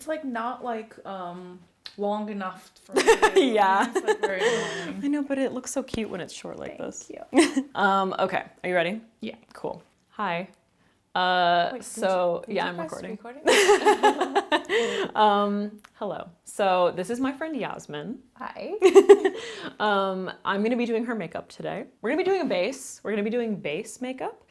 it's like not like long enough for me to do. Yeah. It's like very annoying. I know, but it looks so cute when it's short like Thank this. you. Okay, are you ready? Yeah. Cool. Hi. Wait, So did yeah, you I'm press recording. recording? Hello. So this is my friend Yasemin. Hi. I'm gonna be doing her makeup today. We're gonna be doing a base. We're gonna be doing base makeup.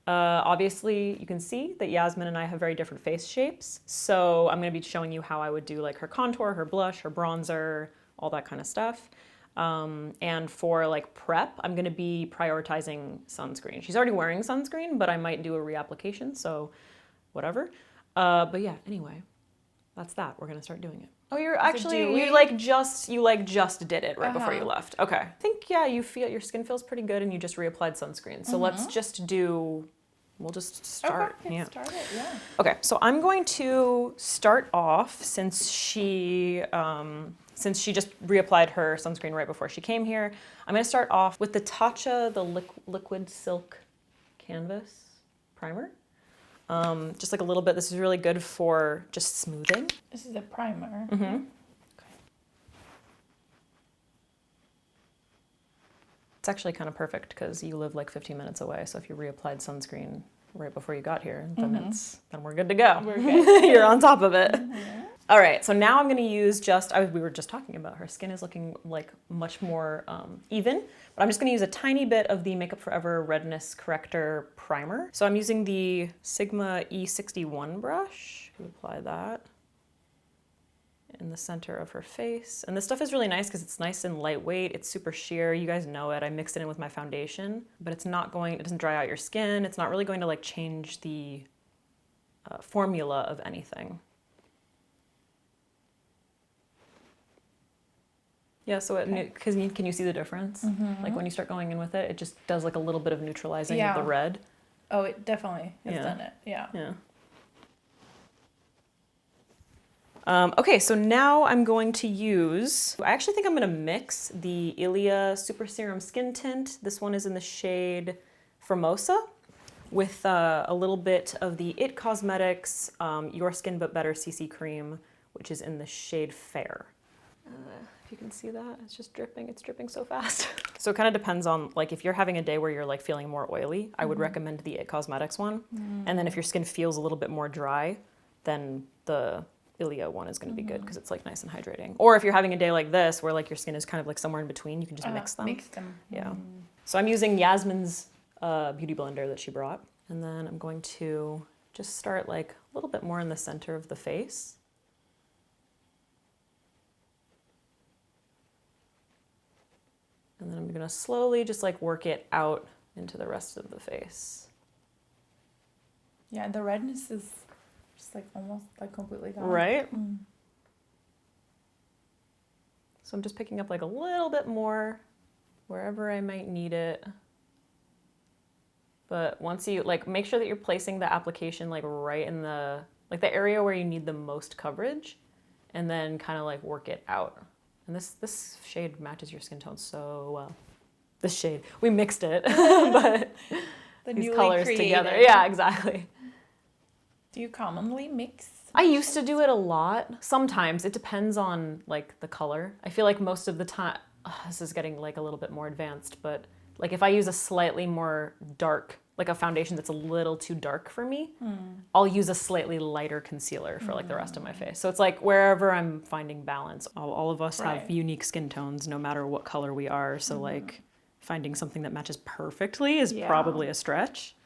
Obviously, you can see that Yasemin and I have very different face shapes. So I'm gonna be showing you how I would do like her contour, her blush, her bronzer, all that kind of stuff. And for like prep, I'm gonna be prioritizing sunscreen. She's already wearing sunscreen, but I might do a reapplication, so whatever. But yeah, anyway, that's that. We're gonna start doing it. Oh, you're actually, you just did it right before you left. Okay. I think, yeah, your skin feels pretty good and you just reapplied sunscreen. So let's just we'll just start. Okay, get started, yeah. Okay, so I'm going to start off since she just reapplied her sunscreen right before she came here. I'm gonna start off with the Tatcha, the Liquid Silk Canvas Primer. Just like a little bit. This is really good for just smoothing. This is a primer. Mm-hmm. Okay. It's actually kind of perfect because you live like 15 minutes away. So if you reapplied sunscreen right before you got here, then we're good to go. We're good. You're on top of it. All right, so now I'm going to use we were just talking about her skin is looking like much more even, but I'm just going to use a tiny bit of the Makeup Forever Redness Corrector Primer. So I'm using the Sigma E61 brush. Apply that in the center of her face. And this stuff is really nice because it's nice and lightweight. It's super sheer. You guys know it. I mixed it in with my foundation, but it doesn't dry out your skin. It's not really going to like change the formula of anything. Yeah, so because can you see the difference? Like when you start going in with it, it just does like a little bit of neutralizing of the red. Oh, it definitely has done it. Yeah. Yeah. Okay, so now I'm going to I actually think I'm going to mix the Heyyyyy Super Serum Skin Tint. This one is in the shade Formosa with a little bit of the It Cosmetics Your Skin But Better CC Cream, which is in the shade Fair. If you can see that, it's just dripping. It's dripping so fast. So it kind of depends on, like, if you're having a day where you're like feeling more oily, I would recommend the It Cosmetics one. And then if your skin feels a little bit more dry, then the Heyyyyy one is going to be good because it's like nice and hydrating. Or if you're having a day like this where like your skin is kind of like somewhere in between, you can just mix them. Yeah. So I'm using Yasemin's beauty blender that she brought. And then I'm going to just start like a little bit more in the center of the face. And then I'm gonna slowly just like work it out into the rest of the face. Yeah, the redness is just like almost like completely gone. Right? So I'm just picking up like a little bit more wherever I might need it. But once you like make sure that you're placing the application like right in the area where you need the most coverage, and then kind of like work it out. And this shade matches your skin tone so well. This shade, we mixed it, but these colors together. Yeah, exactly. Do you commonly mix? I used to do it a lot. Sometimes it depends on like the color. I feel like most of the time, this is getting like a little bit more advanced, but like if I use a slightly more dark, like a foundation that's a little too dark for me, I'll use a slightly lighter concealer for like the rest of my face. So it's like wherever I'm finding balance. All of us have unique skin tones no matter what color we are. So like finding something that matches perfectly is probably a stretch.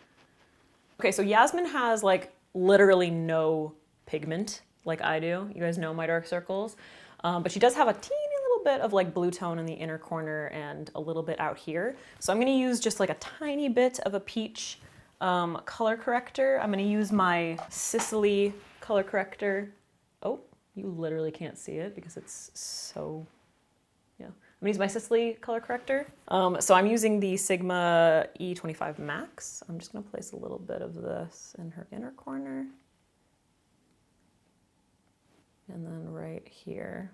Okay, so Yasemin has like literally no pigment like I do. You guys know my dark circles. But she does have a teeny little bit of like blue tone in the inner corner and a little bit out here. So I'm gonna use just like a tiny bit of a peach color corrector. I'm gonna use my Sicily color corrector. Oh, you literally can't see it because it's so, yeah. I'm gonna use my Sicily color corrector. So I'm using the Sigma E25 Max. I'm just gonna place a little bit of this in her inner corner. And then right here.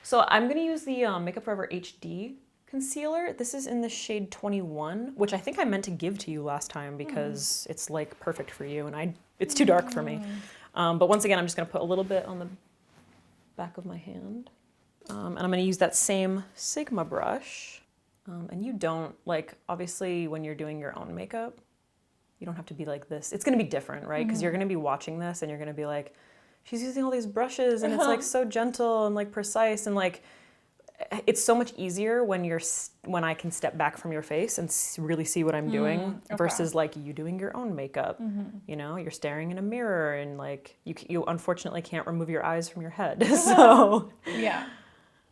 So I'm gonna use the Makeup Forever HD concealer. This is in the shade 21, which I think I meant to give to you last time because it's like perfect for you, and it's too dark for me. But once again, I'm just gonna put a little bit on the back of my hand. And I'm gonna use that same Sigma brush. And you don't, like, obviously when you're doing your own makeup, you don't have to be like this. It's gonna be different, right? Because you're gonna be watching this and you're gonna be like, she's using all these brushes and it's like so gentle and like precise, and like, it's so much easier when I can step back from your face and really see what I'm doing versus like you doing your own makeup. You know, you're staring in a mirror and like you unfortunately can't remove your eyes from your head. So yeah,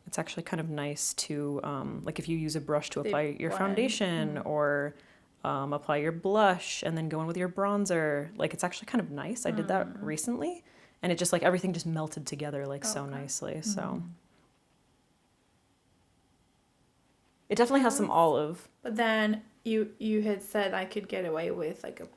it's actually kind of nice to like if you use a brush to apply your foundation or apply your blush and then go in with your bronzer. Like it's actually kind of nice. I did that recently and it just like everything just melted together like so nicely. So. It definitely has some olive. But then you had said I could get away with like a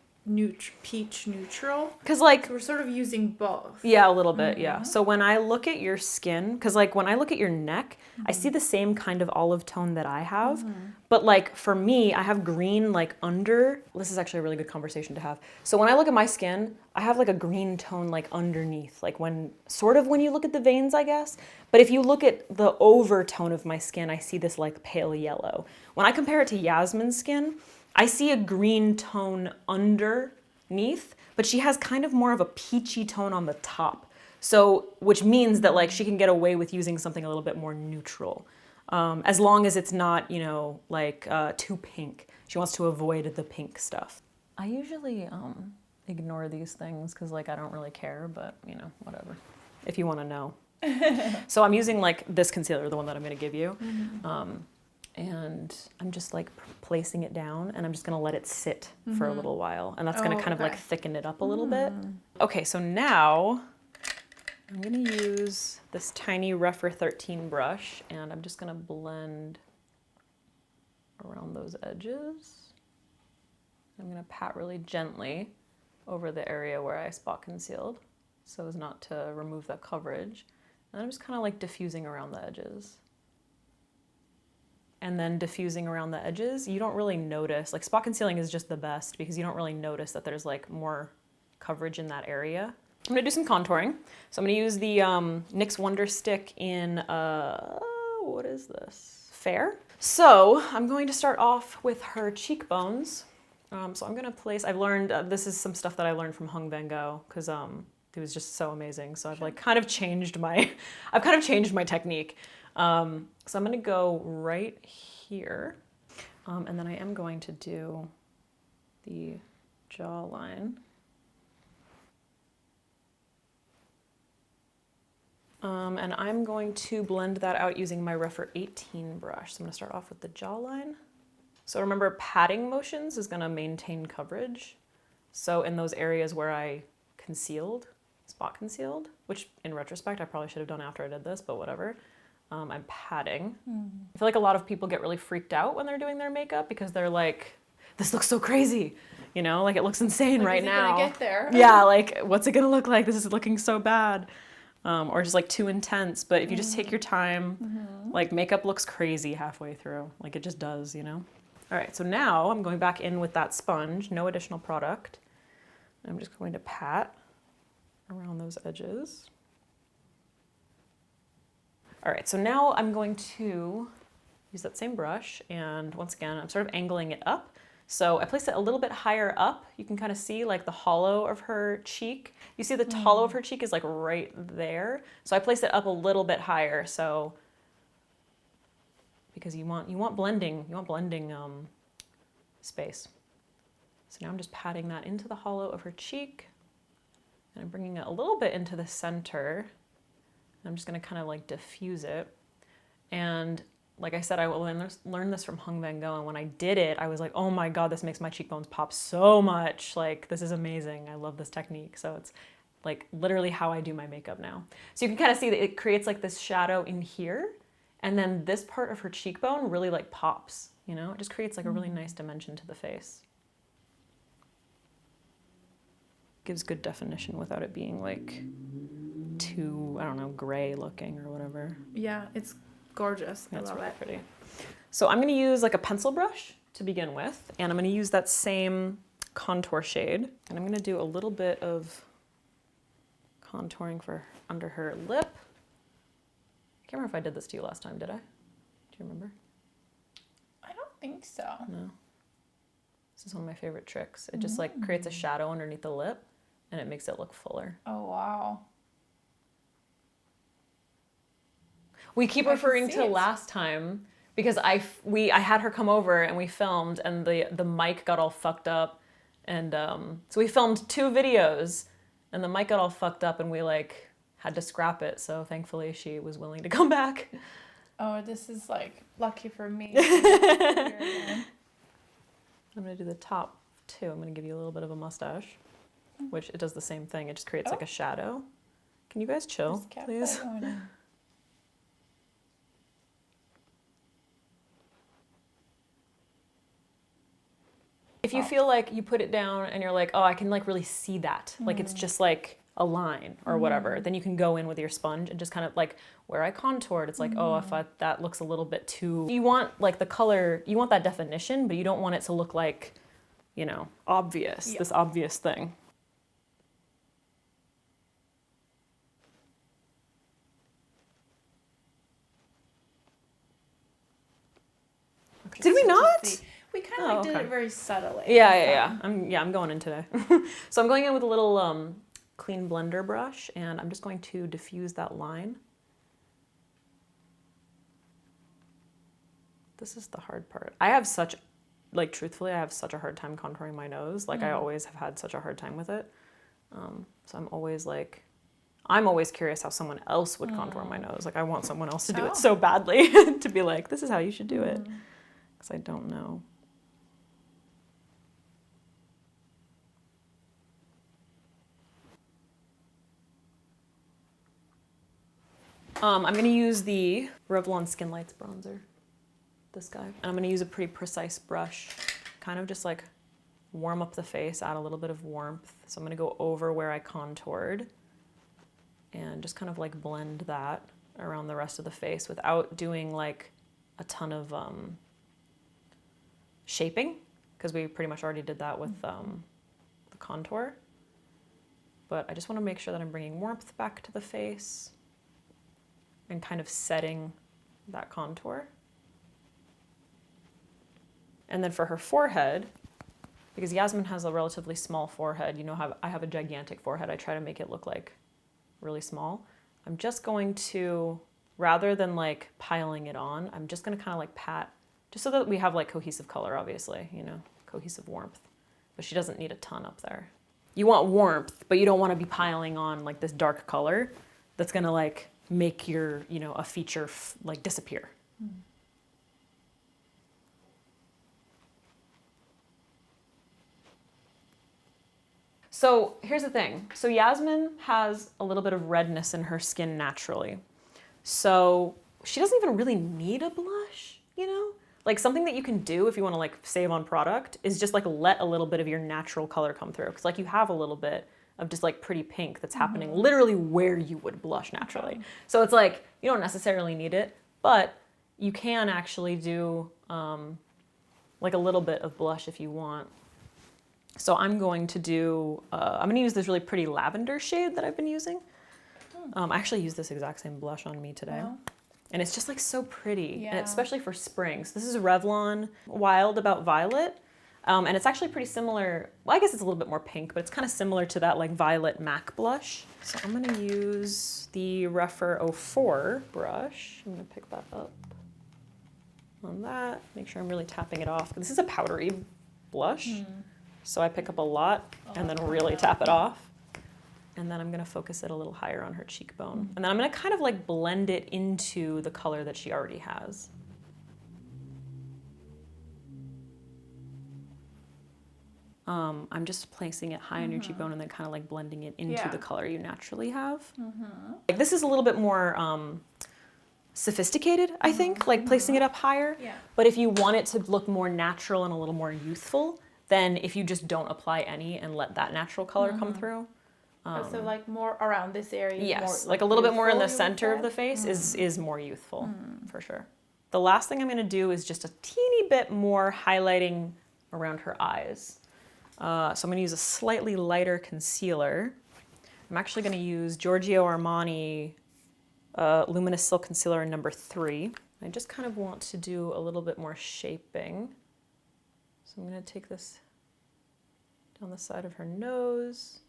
peach neutral. Because like... So we're sort of using both. Yeah, a little bit, yeah. So when I look at your skin, because like when I look at your neck, I see the same kind of olive tone that I have. But like for me, I have green like under... This is actually a really good conversation to have. So when I look at my skin, I have like a green tone like underneath. Like when you look at the veins, I guess. But if you look at the overtone of my skin, I see this like pale yellow. When I compare it to Yasemin's skin, I see a green tone underneath, but she has kind of more of a peachy tone on the top. So, which means that like she can get away with using something a little bit more neutral. As long as it's not, you know, like too pink. She wants to avoid the pink stuff. I usually ignore these things because like I don't really care, but you know, whatever. If you want to know. So I'm using like this concealer, the one that I'm going to give you. And I'm just like placing it down and I'm just gonna let it sit for a little while. And that's gonna kind of like thicken it up a little bit. Okay, so now I'm gonna use this tiny Refer 13 brush and I'm just gonna blend around those edges. I'm gonna pat really gently over the area where I spot concealed so as not to remove that coverage. And I'm just kind of like diffusing around the edges. And then diffusing around the edges, you don't really notice, like spot concealing is just the best because you don't really notice that there's like more coverage in that area. I'm gonna do some contouring. So I'm gonna use the NYX Wonder Stick in, what is this? Fair. So I'm going to start off with her cheekbones. So I'm gonna place, I've learned, this is some stuff that I learned from Hung Van Gogh because it was just so amazing. So I've like kind of changed my technique. So I'm gonna go right here, and then I am going to do the jawline. And I'm going to blend that out using my Refer 18 brush. So I'm gonna start off with the jawline. So remember, patting motions is gonna maintain coverage. So in those areas where I spot concealed, which in retrospect, I probably should have done after I did this, but whatever. I'm patting. I feel like a lot of people get really freaked out when they're doing their makeup because they're like, this looks so crazy, you know, like it looks insane right now. Gonna get there? Yeah, like what's it gonna look like? This is looking so bad. Or just like too intense. But if you just take your time, like makeup looks crazy halfway through. Like it just does, you know? All right, so now I'm going back in with that sponge, no additional product. I'm just going to pat around those edges. All right, so now I'm going to use that same brush, and once again, I'm sort of angling it up. So I place it a little bit higher up. You can kind of see like the hollow of her cheek. You see the hollow of her cheek is like right there. So I place it up a little bit higher. So because you want blending space. So now I'm just patting that into the hollow of her cheek, and I'm bringing it a little bit into the center. I'm just gonna kind of like diffuse it. And like I said, I learned this from Hung Van Gogh, and when I did it, I was like, oh my God, this makes my cheekbones pop so much. Like, this is amazing. I love this technique. So it's like literally how I do my makeup now. So you can kind of see that it creates like this shadow in here, and then this part of her cheekbone really like pops, you know? It just creates like a really nice dimension to the face. Gives good definition without it being like too, I don't know, gray looking or whatever. Yeah, it's gorgeous. That's I love really it. pretty. So I'm gonna use like a pencil brush to begin with, and I'm gonna use that same contour shade, and I'm gonna do a little bit of contouring for under her lip. I can't remember if I did this to you last time, did I? Do you remember? I don't think so. No. This is one of my favorite tricks. It just like creates a shadow underneath the lip and it makes it look fuller. Oh, wow. We keep referring to last time because I had her come over and we filmed and the mic got all fucked up. And so we filmed 2 videos and the mic got all fucked up and we like had to scrap it. So thankfully she was willing to come back. Oh, this is like lucky for me. I'm gonna do the top too. I'm gonna give you a little bit of a mustache, which it does the same thing. It just creates like a shadow. Can you guys chill, please? If you feel like you put it down and you're like, oh, I can like really see that, like it's just like a line or whatever, then you can go in with your sponge and just kind of like where I contoured, it's like, oh, if that looks a little bit too, you want like the color, you want that definition, but you don't want it to look like, you know, obvious, this obvious thing. Okay. Did we not? We kind of did it very subtly. Yeah. I'm going in today. So I'm going in with a little clean blender brush and I'm just going to diffuse that line. This is the hard part. I have such, like truthfully, I have such a hard time contouring my nose. Like I always have had such a hard time with it. So I'm always curious how someone else would contour my nose. Like I want someone else to do it so badly to be like, this is how you should do it. Because I don't know. I'm going to use the Revlon Skin Lights bronzer, this guy. And I'm going to use a pretty precise brush, kind of just like warm up the face, add a little bit of warmth. So I'm going to go over where I contoured and just kind of like blend that around the rest of the face without doing like a ton of shaping, because we pretty much already did that with the contour. But I just want to make sure that I'm bringing warmth back to the face and kind of setting that contour. And then for her forehead, because Yasemin has a relatively small forehead, you know how I have a gigantic forehead, I try to make it look like really small. I'm just going to, rather than like piling it on, I'm just gonna kind of like pat, just so that we have like cohesive color, obviously, you know, cohesive warmth. But she doesn't need a ton up there. You want warmth, but you don't want to be piling on like this dark color that's gonna like make your, you know, a feature like disappear. So here's the thing. So Yasemin has a little bit of redness in her skin naturally. So she doesn't even really need a blush, you know? Like something that you can do if you want to like save on product is just like let a little bit of your natural color come through. Because like you have a little bit of just like pretty pink that's happening literally where you would blush naturally. So it's like, you don't necessarily need it, but you can actually do like a little bit of blush if you want. So I'm going to do, I'm going to use this really pretty lavender shade that I've been using. I actually used this exact same blush on me today. Wow. And it's just like so pretty, and especially for spring. So this is Revlon Wild About Violet. And it's actually pretty similar, well, I guess it's a little bit more pink, but it's kind of similar to that like Violet MAC blush. So I'm gonna use the Rephr 04 brush. I'm gonna pick that up on that, make sure I'm really tapping it off. This is a powdery blush, so I pick up a lot and then really tap it off. And then I'm gonna focus it a little higher on her cheekbone. And then I'm gonna kind of like blend it into the color that she already has. I'm just placing it high on your cheekbone and then kind of like blending it into the color you naturally have. Like this is a little bit more sophisticated, I think, like placing it up higher. But if you want it to look more natural and a little more youthful, then if you just don't apply any and let that natural color come through. So like more around this area. Yes, more, like a little bit more in the center of the face is more youthful, for sure. The last thing I'm gonna do is just a teeny bit more highlighting around her eyes. So I'm gonna use a slightly lighter concealer. I'm actually gonna use Giorgio Armani Luminous Silk Concealer number 3. I just kind of want to do a little bit more shaping. So I'm gonna take this down the side of her nose,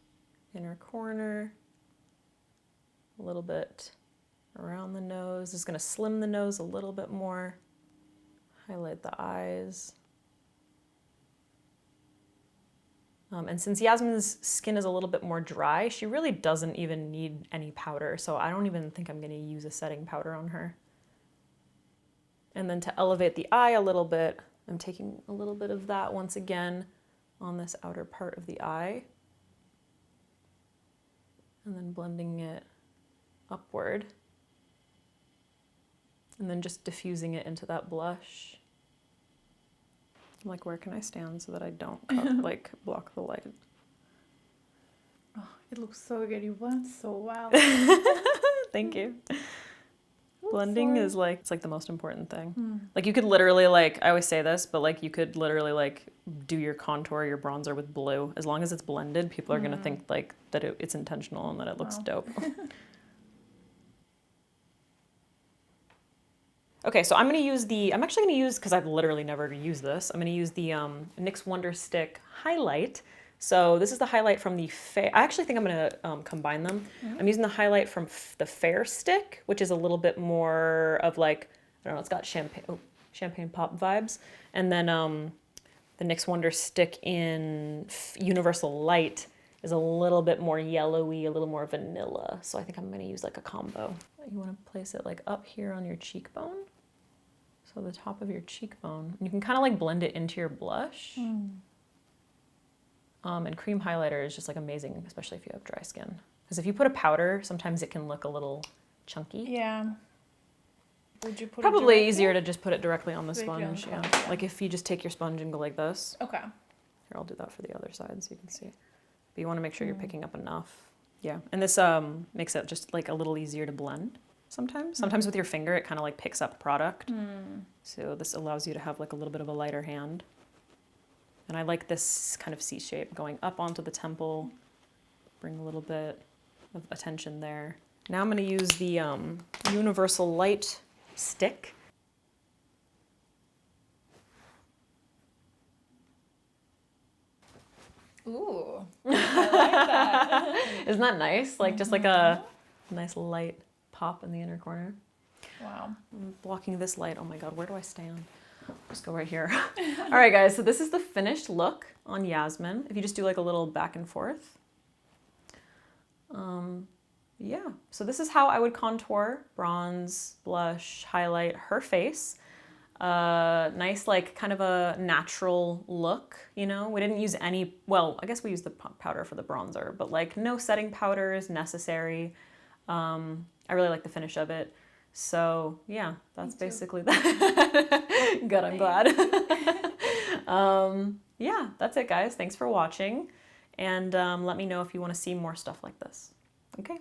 inner corner, a little bit around the nose. Just gonna slim the nose a little bit more, highlight the eyes. And since Yasmin's skin is a little bit more dry, she really doesn't even need any powder, so I don't even think I'm gonna use a setting powder on her. And then to elevate the eye a little bit, I'm taking a little bit of that once again on this outer part of the eye. And then blending it upward. And then just diffusing it into that blush. Like, where can I stand so that I don't like block the light? Oh, it looks so good. You blend so well. Thank you. Blending is like, it's like the most important thing. Like you could literally like, I always say this, but like you could literally like do your contour, your bronzer with blue. As long as it's blended, people are gonna think like that it's intentional and that it looks dope. Okay, so I'm actually gonna use, because I've literally never used this, I'm gonna use the NYX Wonder Stick highlight. So this is the highlight from the I actually think I'm gonna combine them. I'm using the highlight from the Fair Stick, which is a little bit more of like, I don't know, it's got champagne pop vibes. And then the NYX Wonder Stick in Universal Light is a little bit more yellowy, a little more vanilla. So I think I'm gonna use like a combo. You wanna place it like up here on your cheekbone. So the top of your cheekbone. And you can kind of like blend it into your blush. And cream highlighter is just like amazing, especially if you have dry skin. Because if you put a powder, sometimes it can look a little chunky. Yeah. Would you put Probably it easier to just put it directly on the Directly on sponge. the Yeah. sponge, yeah. Like if you just take your sponge and go like this. Okay. Here, I'll do that for the other side so you can see. But you want to make sure you're picking up enough. Yeah. And this makes it just like a little easier to blend sometimes. Sometimes with your finger, it kind of like picks up product. So this allows you to have like a little bit of a lighter hand. And I like this kind of C shape going up onto the temple, bring a little bit of attention there. Now I'm gonna use the Universal Light stick. Ooh, I like that. Isn't that nice? Like just like a nice light pop in the inner corner. Wow. I'm blocking this light. Oh my God, where do I stand? Just go right here. All right, guys, so this is the finished look on Yasemin. If you just do like a little back and forth. Yeah, so this is how I would contour, bronze, blush, highlight her face. Nice, like kind of a natural look, you know? We didn't use any, well, I guess we used the powder for the bronzer, but like no setting powder is necessary. I really like the finish of it. So yeah, that's basically that. Good, I'm glad. Yeah, that's it, guys. Thanks for watching. And let me know if you want to see more stuff like this. Okay.